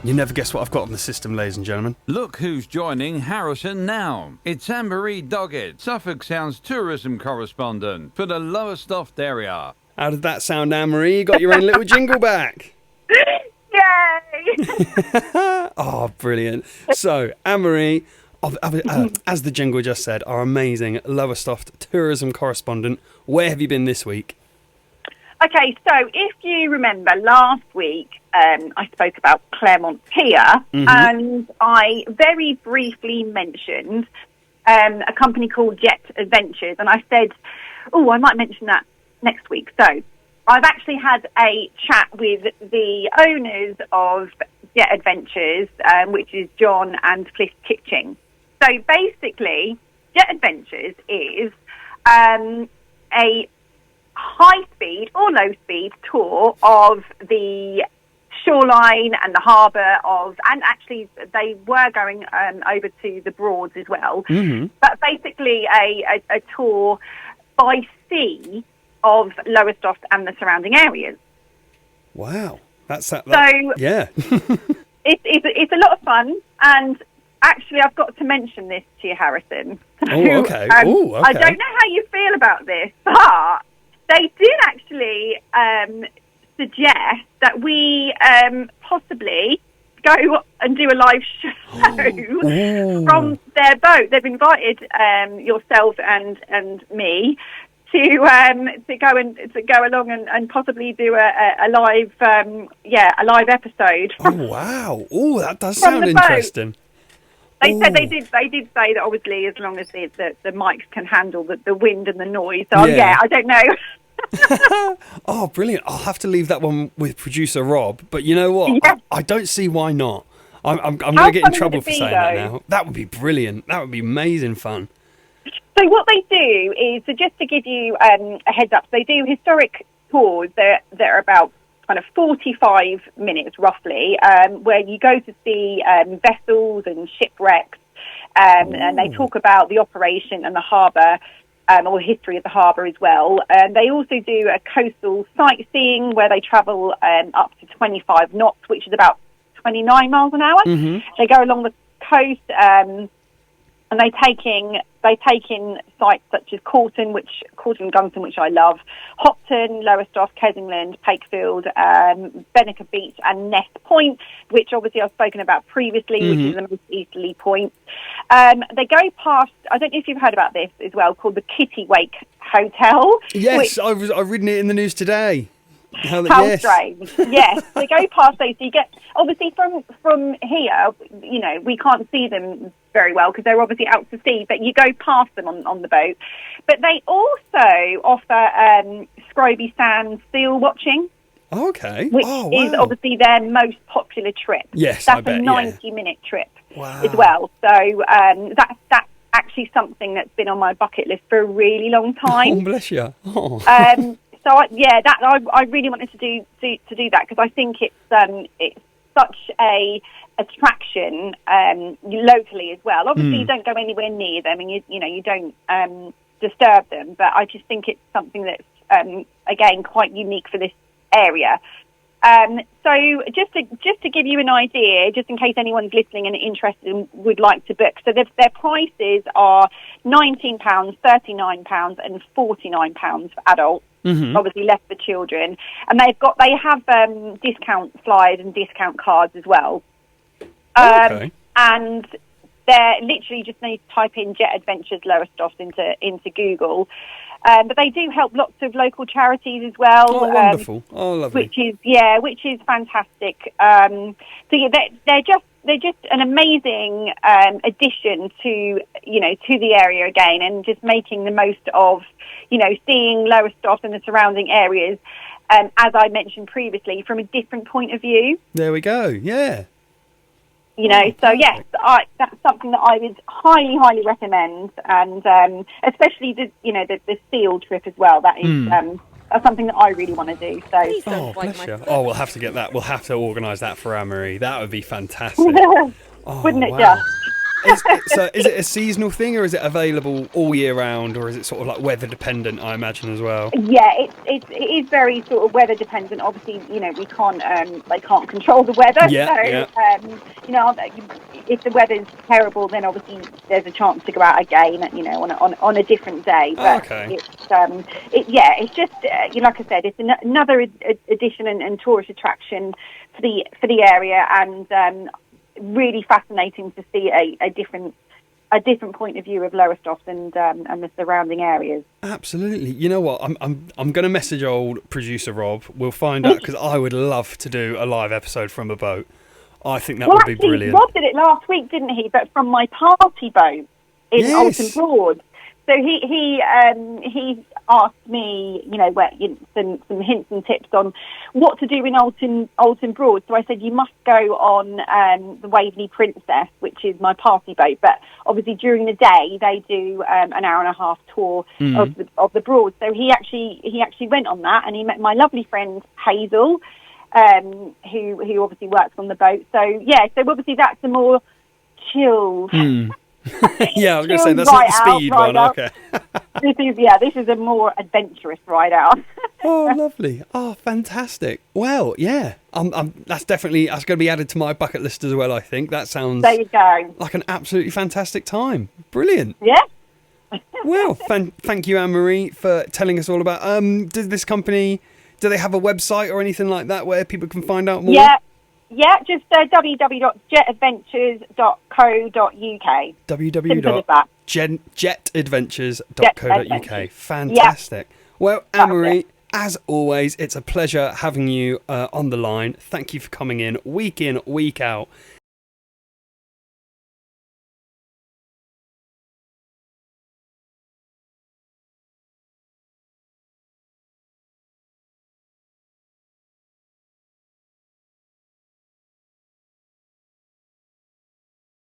You never guess what I've got on the system, ladies and gentlemen. Look who's joining Harrison now. It's Anne-Marie Doggett, Suffolk Sound's tourism correspondent for the Lowestoft area. How did that sound, Anne-Marie? You got your own little jingle back. Yay! Oh, brilliant. So, Anne-Marie, as the jingle just said, our amazing Lowestoft tourism correspondent. Where have you been this week? Okay, so if you remember last week, I spoke about Claremont Pier, and I very briefly mentioned a company called Jet Adventures, and I said, I might mention that next week. So I've actually had a chat with the owners of Jet Adventures, which is John and Cliff Kitching. So basically, Jet Adventures is a high-speed or low-speed tour of the shoreline and the harbour and actually they were going over to the Broads as well. But basically a tour by sea of Lowestoft and the surrounding areas. Wow, so yeah. it's a lot of fun, and actually I've got to mention this to you, Harrison. Okay. I don't know how you feel about this, but they did actually suggest that we possibly go and do a live show from their boat. They've invited yourself and me to go along and possibly do a live a live episode. Wow! Oh, that does sound interesting. They said they did say that obviously as long as the mics can handle the wind and the noise. So I don't know. Oh, brilliant. I'll have to leave that one with producer Rob. But you know what? Yeah. I don't see why not. I'm going to get in trouble for saying that now. That would be brilliant. That would be amazing fun. So what they do is, so just to give you a heads up, they do historic tours that are about kind of 45 minutes roughly, where you go to see vessels and shipwrecks, and they talk about the operation and the harbour, or history of the harbour as well. They also do a coastal sightseeing where they travel up to 25 knots, which is about 29 miles an hour. They go along the coast, and they take in sites such as Corton Gunton, which I love, Hopton, Lowestoft, Kessingland, Pakefield, Bennica Beach, and Nest Point, which obviously I've spoken about previously, which is the most easterly point. They go past, I don't know if you've heard about this as well, called the Kittiwake Hotel. Yes, I've ridden it in the news today. How strange. Yes, they go past those. So you get, obviously from here, you know, we can't see them very well because they're obviously out to sea, but you go past them on the boat. But they also offer Scroby Sands seal watching. Okay. Which is obviously their most popular trip. Yes, that's I bet, a 90-minute trip as well. So that's actually something that's been on my bucket list for a really long time. Oh, bless you. Oh. So I really wanted to do that because I think it's such a attraction locally as well. Obviously, you don't go anywhere near them, and you don't disturb them. But I just think it's something that's again quite unique for this area. So just to give you an idea, just in case anyone's listening and interested and would like to book, so their prices are £19, £39, and £49 for adults. Obviously less for children, and they have discount flyers and discount cards as well. And they're literally just need to type in Jet Adventures Lowestoft into Google. But they do help lots of local charities as well. Oh, wonderful! Oh, lovely. Which is fantastic. So they're just an amazing addition to the area again, and just making the most of seeing Lowestoft and the surrounding areas, as I mentioned previously, from a different point of view. There we go. Yeah. So yes, that's something that I would highly, highly recommend, and especially the seal trip as well. That is that's something that I really want to do. So, bless you. Oh, we'll have to get that. We'll have to organise that for Anne-Marie. That would be fantastic. Wouldn't it just? So is it a seasonal thing, or is it available all year round, or is it sort of like weather dependent, I imagine, as well? Yeah, it is very sort of weather dependent. Obviously, we can't they can't control the weather. Yeah, if the weather's terrible, then obviously there's a chance to go out again, on a different day. But okay. it's just like I said, it's another addition and tourist attraction for the area, and really fascinating to see a different point of view of Lowestoft and the surrounding areas. Absolutely. You know what? I'm going to message old producer Rob. We'll find out, because I would love to do a live episod from a boat. I think that would be brilliant. Rob did it last week, didn't he? But from my party boat in Alton Broad. So he asked me, some hints and tips on what to do in Alton Broad. So I said, you must go on the Waveney Princess, which is my party boat. But obviously during the day they do an hour and a half tour of the Broad. So he actually went on that, and he met my lovely friend Hazel, who obviously works on the boat. So so obviously that's a more chilled. Yeah, I was going to say that's not the speed one. Okay. This is a more adventurous ride out. Oh, lovely! Oh, fantastic! Well, yeah, that's going to be added to my bucket list as well. I think that sounds. There you go. Like an absolutely fantastic time. Brilliant. Yeah. Well, thank you, Anne-Marie, for telling us all about. Does this company? Do they have a website or anything like that where people can find out more? Yeah, just www.jetadventures.co.uk. www.jetadventures.co.uk. Fantastic. Yeah. Well, Anne-Marie, as always, it's a pleasure having you on the line. Thank you for coming in, week out,